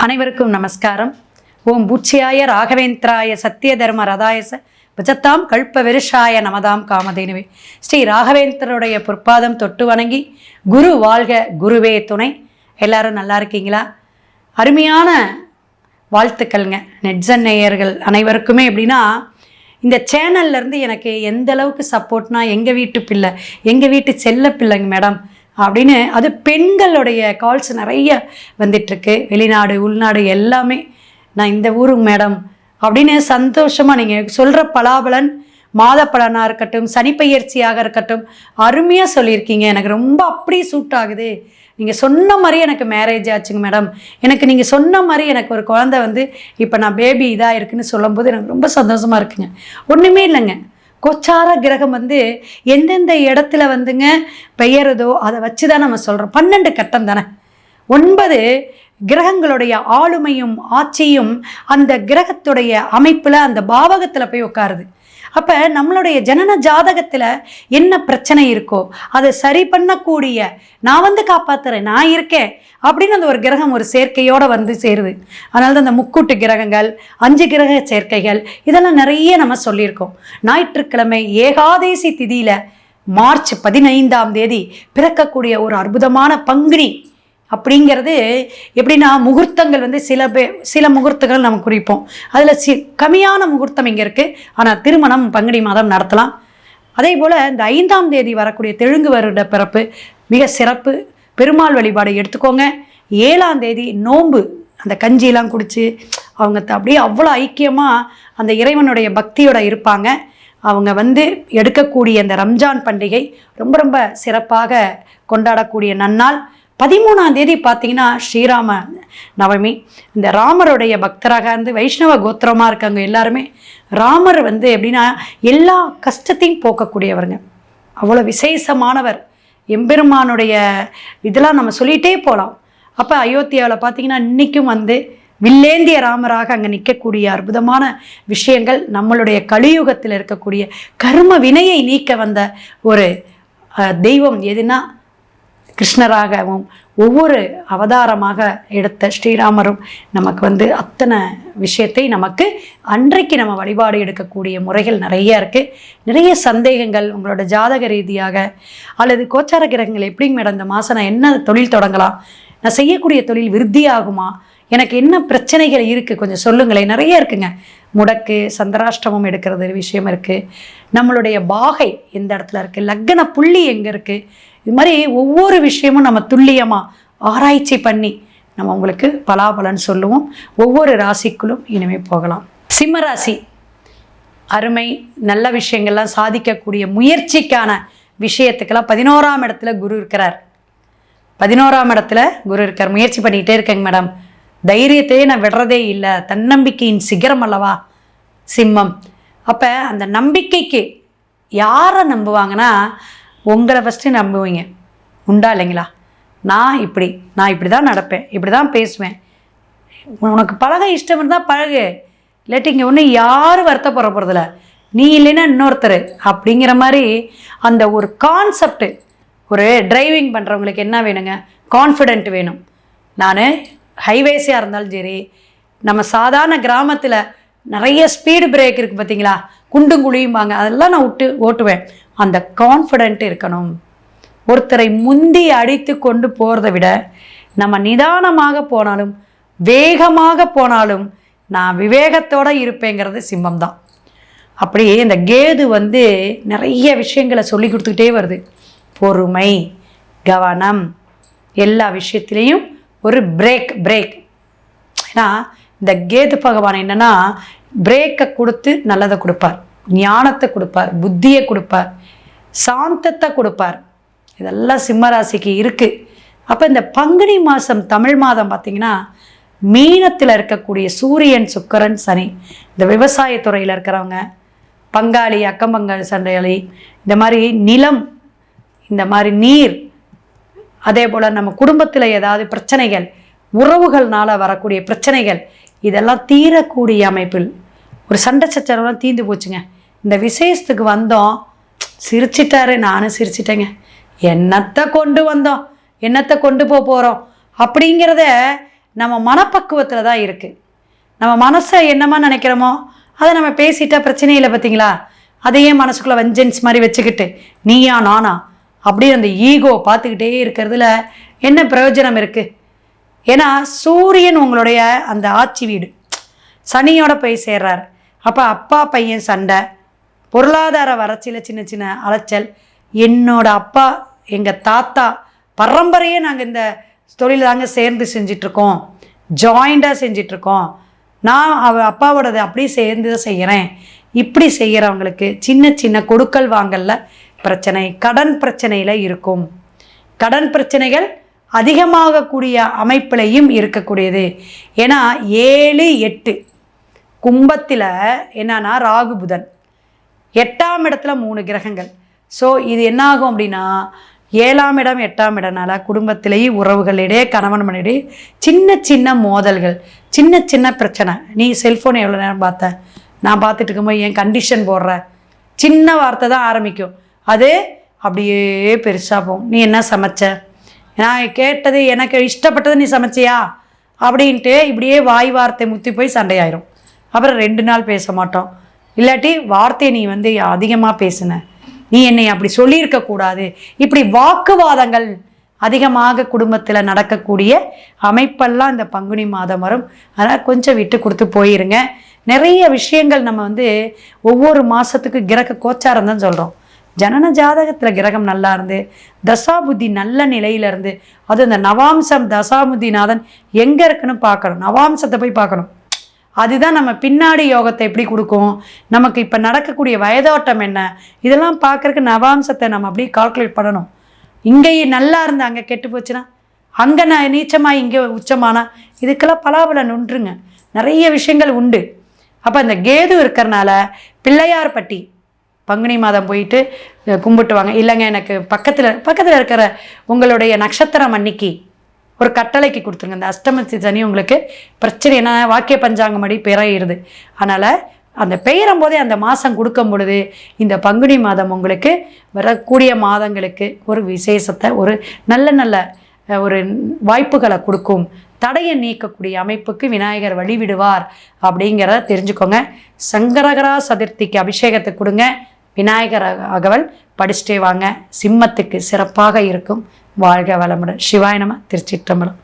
அனைவருக்கும் நமஸ்காரம். ஓம் பூச்சியாய ராகவேந்திராய சத்திய தர்ம ரதாயச விஜத்தாம் கல்ப விருஷாய நமதாம் காமதேனுவே. ஸ்ரீ ராகவேந்திரருடைய பொற்பாதம் தொட்டு வணங்கி குரு வாழ்க குருவே துணை. எல்லாரும் நல்லா இருக்கீங்களா? அருமையான வாழ்த்துக்கள்ங்க நெட்சன் நேயர்கள் அனைவருக்குமே. எப்படின்னா, இந்த சேனல்லேருந்து எனக்கு எந்த அளவுக்கு சப்போர்ட்னா, எங்கள் வீட்டு பிள்ளை, எங்கள் வீட்டு செல்ல பிள்ளைங்க மேடம் அப்படின்னு, அது பெண்களுடைய கால்ஸ் நிறைய வந்துட்டுருக்கு. வெளிநாடு உள்நாடு எல்லாமே, நான் இந்த ஊருக்கு மேடம் அப்படின்னு சந்தோஷமாக நீங்கள் சொல்கிற பலாபலன், மாத பலனாக இருக்கட்டும், சனிப்பெயர்ச்சியாக இருக்கட்டும், அருமையாக சொல்லியிருக்கீங்க. எனக்கு ரொம்ப அப்படி சூட் ஆகுது. நீங்கள் சொன்ன மாதிரி எனக்கு மேரேஜ் ஆச்சுங்க மேடம், எனக்கு நீங்கள் சொன்ன மாதிரி எனக்கு ஒரு குழந்தை வந்து இப்போ நான் பேபி இதாக இருக்குன்னு சொல்லும்போது எனக்கு ரொம்ப சந்தோஷமாக இருக்குங்க. ஒன்றுமே இல்லைங்க, கோச்சார கிரகம் வந்து எந்தெந்த இடத்துல வந்துங்க பெயருதோ அதை வச்சு தான் நம்ம சொல்கிறோம். 12 கட்டம் தானே, 9 கிரகங்களுடைய ஆளுமையும் ஆட்சியும் அந்த கிரகத்துடைய அமைப்பில் அந்த பாவகத்தில் போய் உட்காருது. அப்போ நம்மளுடைய ஜனன ஜாதகத்தில் என்ன பிரச்சனை இருக்கோ அதை சரி பண்ணக்கூடிய, நான் வந்து காப்பாற்றுறேன், நான் இருக்கேன் அப்படின்னு அந்த ஒரு கிரகம் ஒரு சேர்க்கையோடு வந்து சேருது. அதனால தான் அந்த முக்கூட்டு கிரகங்கள், 5 கிரக சேர்க்கைகள், இதெல்லாம் நிறைய நம்ம சொல்லியிருக்கோம். ஞாயிற்றுக்கிழமை ஏகாதேசி திதியில் மார்ச் 15ஆம் தேதி பிறக்கக்கூடிய ஒரு அற்புதமான பங்குனி அப்படிங்கிறது எப்படின்னா, முகூர்த்தங்கள் வந்து சில முகூர்த்தங்கள் நம்ம குறிப்போம். அதில் கம்மியான முகூர்த்தம் இங்கே இருக்குது. ஆனால் திருமணம் பங்குனி மாதம் நடத்தலாம். அதே போல் இந்த 5ஆம் தேதி வரக்கூடிய தெலுங்கு வருட பிறப்பு மிக சிறப்பு. பெருமாள் வழிபாடு எடுத்துக்கோங்க. 7ஆம் தேதி நோன்பு, அந்த கஞ்சியெல்லாம் குடித்து அவங்க அப்படியே அவ்வளோ ஐக்கியமாக அந்த இறைவனுடைய பக்தியோடு இருப்பாங்க. அவங்க வந்து எடுக்கக்கூடிய அந்த ரம்ஜான் பண்டிகை ரொம்ப ரொம்ப சிறப்பாக கொண்டாடக்கூடிய நன்னாள். 13ஆம் தேதி பார்த்தீங்கன்னா ஸ்ரீராம நவமி. இந்த ராமருடைய பக்தராக இருந்து வைஷ்ணவ கோத்திரமாக இருக்காங்க எல்லாருமே. ராமர் வந்து எப்படின்னா எல்லா கஷ்டத்தையும் போக்கக்கூடியவருங்க, அவ்வளோ விசேஷமானவர். எம்பெருமானுடைய இதெல்லாம் நம்ம சொல்லிகிட்டே போகலாம். அப்போ அயோத்தியாவில் பார்த்தீங்கன்னா இன்றைக்கும் வந்து வில்லேந்திய ராமராக அங்கே நிற்கக்கூடிய அற்புதமான விஷயங்கள். நம்மளுடைய கலியுகத்தில் இருக்கக்கூடிய கர்ம வினையை நீக்க வந்த ஒரு தெய்வம் எதுனா கிருஷ்ணராகவும் ஒவ்வொரு அவதாரமாக எடுத்த ஸ்ரீராமரும் நமக்கு வந்து அத்தனை விஷயத்தை நமக்கு அன்றைக்கு நம்ம வழிபாடு எடுக்கக்கூடிய முறைகள் நிறைய இருக்குது. நிறைய சந்தேகங்கள் உங்களோட ஜாதக ரீதியாக அல்லது கோச்சார கிரகங்கள் எப்படிங்க மேடம் இந்த மாதம் நான் என்ன தொழில் தொடங்கலாம், நான் செய்யக்கூடிய தொழில் விருத்தியாகுமா, எனக்கு என்ன பிரச்சனைகள் இருக்குது கொஞ்சம் சொல்லுங்களேன். நிறைய இருக்குங்க. முடக்கு, சந்திராஷ்டமம் எடுக்கிறது விஷயம் இருக்குது, நம்மளுடைய பாகை எந்த இடத்துல இருக்குது, லக்ன புள்ளி எங்கே இருக்குது, இது மாதிரி ஒவ்வொரு விஷயமும் நம்ம துல்லியமாக ஆராய்ச்சி பண்ணி நம்ம உங்களுக்கு பலாபலன் சொல்லுவோம். ஒவ்வொரு ராசிக்குள்ளும் இனிமே போகலாம். சிம்ம ராசி அருமை, நல்ல விஷயங்கள்லாம் சாதிக்கக்கூடிய முயற்சிக்கான விஷயத்துக்கெல்லாம் 11ஆம் இடத்துல குரு இருக்கிறார். 11ஆம் இடத்துல குரு இருக்கார். முயற்சி பண்ணிக்கிட்டே இருக்கேங்க மேடம், தைரியத்தையே நான் விடுறதே இல்லை, தன்னம்பிக்கையின் சிகரம் அல்லவா சிம்மம். அப்போ அந்த நம்பிக்கைக்கு யாரை நம்புவாங்கன்னா, உங்களை ஃபஸ்ட்டு நம்புவீங்க. உண்டா இல்லைங்களா? நான் இப்படி தான் நடப்பேன், இப்படி தான் பேசுவேன், உனக்கு பழக இஷ்டம் இருந்தால் பழகு, இல்லாட்டி இங்கே ஒன்றும் யாரும் வருத்தப்பட போகிறதில்ல, நீ இல்லைன்னா இன்னொருத்தர் அப்படிங்கிற மாதிரி அந்த ஒரு கான்செப்டு. ஒரு டிரைவிங் பண்ணுறவங்களுக்கு என்ன வேணுங்க? கான்ஃபிடென்ட் வேணும். நான் ஹைவேஸாக இருந்தாலும் சரி, நம்ம சாதாரண கிராமத்தில் நிறைய ஸ்பீடு பிரேக் இருக்குது பார்த்தீங்களா, குண்டும் குழியும்பாங்க, அதெல்லாம் நான் ஓட்டுவேன். அந்த கான்ஃபிடென்ட் இருக்கணும். ஒருத்தரை முந்தி அடித்து கொண்டு போகிறத விட நம்ம நிதானமாக போனாலும் வேகமாக போனாலும் நான் விவேகத்தோடு இருப்பேங்கிறது சிம்மம் தான். அப்படியே இந்த கேது வந்து நிறைய விஷயங்களை சொல்லி கொடுத்துக்கிட்டே வருது. பொறுமை, கவனம், எல்லா விஷயத்துலேயும் ஒரு பிரேக். ஏன்னா இந்த கேது பகவான் என்னன்னா, பிரேக்கை கொடுத்து நல்லதை கொடுப்பார், ஞானத்தை கொடுப்பார், புத்தியை கொடுப்பார், சாந்தத்தை கொடுப்பார். இதெல்லாம் சிம்மராசிக்கு இருக்குது. அப்போ இந்த பங்குனி மாதம், தமிழ் மாதம் பார்த்திங்கன்னா, மீனத்தில் இருக்கக்கூடிய சூரியன், சுக்கிரன், சனி, இந்த விவசாயத்துறையில் இருக்கிறவங்க, பங்காளி, அக்கம்பங்காளி சண்டையாளி, இந்த மாதிரி நிலம், இந்த மாதிரி நீர், அதே போல் நம்ம குடும்பத்தில் ஏதாவது பிரச்சனைகள், உறவுகள்னால வரக்கூடிய பிரச்சனைகள், இதெல்லாம் தீரக்கூடிய அமைப்பில் ஒரு சண்டை சச்சரவுலாம் தீர்ந்து போச்சுங்க. இந்த விசேஷத்துக்கு வந்தோம், சிரிச்சிட்டாரு, நானும் சிரிச்சிட்டேங்க. என்னத்தை கொண்டு வந்தோம், என்னத்தை கொண்டு போகிறோம் அப்படிங்கிறத நம்ம மனப்பக்குவத்தில் தான் இருக்குது. நம்ம மனசை என்னமா நினைக்கிறோமோ அதை நம்ம பேசிட்டா பிரச்சனை இல்லை. பார்த்தீங்களா? அதையே மனசுக்குள்ளே வெஞ்சன்ஸ் மாதிரி வச்சுக்கிட்டு நீயா நானா அப்படி அந்த ஈகோ பார்த்துக்கிட்டே இருக்கிறதுல என்ன பிரயோஜனம் இருக்குது? ஏன்னா சூரியன் உங்களுடைய அந்த ஆட்சி வீடு சனியோட போய் சேர்றார். அப்போ அப்பா பையன் சண்டை, பொருளாதார வறட்சியில் சின்ன சின்ன அலைச்சல். என்னோட அப்பா எங்கள் தாத்தா பரம்பரையே நாங்கள் இந்த தொழில் தாங்க சேர்ந்து செஞ்சிட்ருக்கோம், ஜாயிண்டாக செஞ்சிட்ருக்கோம். நான் அப்பாவோடது அப்படியே சேர்ந்து தான் செய்கிறேன். இப்படி செய்கிறவங்களுக்கு சின்ன சின்ன கொடுக்கல் வாங்கல்ல பிரச்சனை, கடன் பிரச்சனையில் இருக்கும். கடன் பிரச்சனைகள் அதிகமாகக்கூடிய அமைப்பிலையும் இருக்கக்கூடியது. ஏன்னா 7, 8 கும்பத்தில் என்னன்னா ராகு புதன், 8ஆம் இடத்துல 3 கிரகங்கள். ஸோ இது என்ன ஆகும் அப்படின்னா 7ஆம் இடம் 8ஆம் இடம்னால குடும்பத்திலேயே உறவுகளிடையே கணவன் மனைவிடையே சின்ன சின்ன மோதல்கள், சின்ன சின்ன பிரச்சனை. நீ செல்ஃபோன் எவ்வளோ நேரம் பார்த்த, நான் பார்த்துட்டு இருக்கும்போது என் கண்டிஷன் போடுற சின்ன வார்த்தை தான் ஆரம்பிக்கும். அது அப்படியே பெருசாக போகும். நீ என்ன சமைச்ச, நான் கேட்டது எனக்கு இஷ்டப்பட்டது நீ சமைச்சியா அப்படின்ட்டு இப்படியே வாய் வார்த்தை முத்தி போய் சண்டையாயிரும். அப்புறம் 2 நாள் பேச மாட்டோம். இல்லாட்டி வார்த்தையை நீ அதிகமாக பேசுன, நீ என்னை அப்படி சொல்லியிருக்கக்கூடாது. இப்படி வாக்குவாதங்கள் அதிகமாக குடும்பத்தில் நடக்கக்கூடிய அமைப்பெல்லாம் இந்த பங்குனி மாதம் வரும். அதனால் கொஞ்சம் விட்டு கொடுத்து போயிருங்க. நிறைய விஷயங்கள் நம்ம ஒவ்வொரு மாதத்துக்கு கிரக கோச்சாரம் தான் சொல்கிறோம். ஜனன ஜாதகத்தில் கிரகம் நல்லா இருந்து தசாபுத்தி நல்ல நிலையில இருந்து, அது இந்த நவாம்சம் தசாபுத்திநாதன் எங்கே இருக்குன்னு பார்க்கணும். நவாம்சத்தை போய் பார்க்கணும். அதுதான் நம்ம பின்னாடி யோகத்தை எப்படி கொடுக்கும், நமக்கு இப்போ நடக்கக்கூடிய வயதோட்டம் என்ன, இதெல்லாம் பார்க்கறதுக்கு நவாம்சத்தை நம்ம அப்படியே கால்குலேட் பண்ணணும். இங்கேயே நல்லா இருந்து அங்கே கெட்டு போச்சுன்னா, அங்கே நான் நீச்சமாக இங்கே உச்சமானா, இதுக்கெல்லாம் பலாபலன் ஒன்றுங்க. நிறைய விஷயங்கள் உண்டு. அப்போ இந்த கேது இருக்கிறனால பிள்ளையார்பட்டி பங்குனி மாதம் போயிட்டு கும்பிட்டு வாங்க. இல்லைங்க எனக்கு பக்கத்தில் இருக்கிற உங்களுடைய நட்சத்திரம் அன்னைக்கு ஒரு கட்டளைக்கு கொடுத்துருங்க. இந்த அஷ்டமி சனி உங்களுக்கு பிரச்சனை என்ன, வாக்கிய பஞ்சாங்கம் அடி பெயராயிருது. அதனால் அந்த பெயரும் போதே அந்த மாதம் கொடுக்கும் பொழுது இந்த பங்குனி மாதம் உங்களுக்கு வரக்கூடிய மாதங்களுக்கு ஒரு விசேஷத்தை, ஒரு நல்ல நல்ல ஒரு வாய்ப்புகளை கொடுக்கும். தடையை நீக்கக்கூடிய அமைப்புக்கு விநாயகர் வழிவிடுவார் அப்படிங்கிறத தெரிஞ்சுக்கோங்க. சங்கரகரா சதுர்த்திக்கு அபிஷேகத்தை கொடுங்க. விநாயகர் அகவல் படிச்சுட்டே வாங்க. சிம்மத்துக்கு சிறப்பாக இருக்கும். வாழ்க வளமுடன். சிவாய நம. திருச்சிற்றம்பலம்.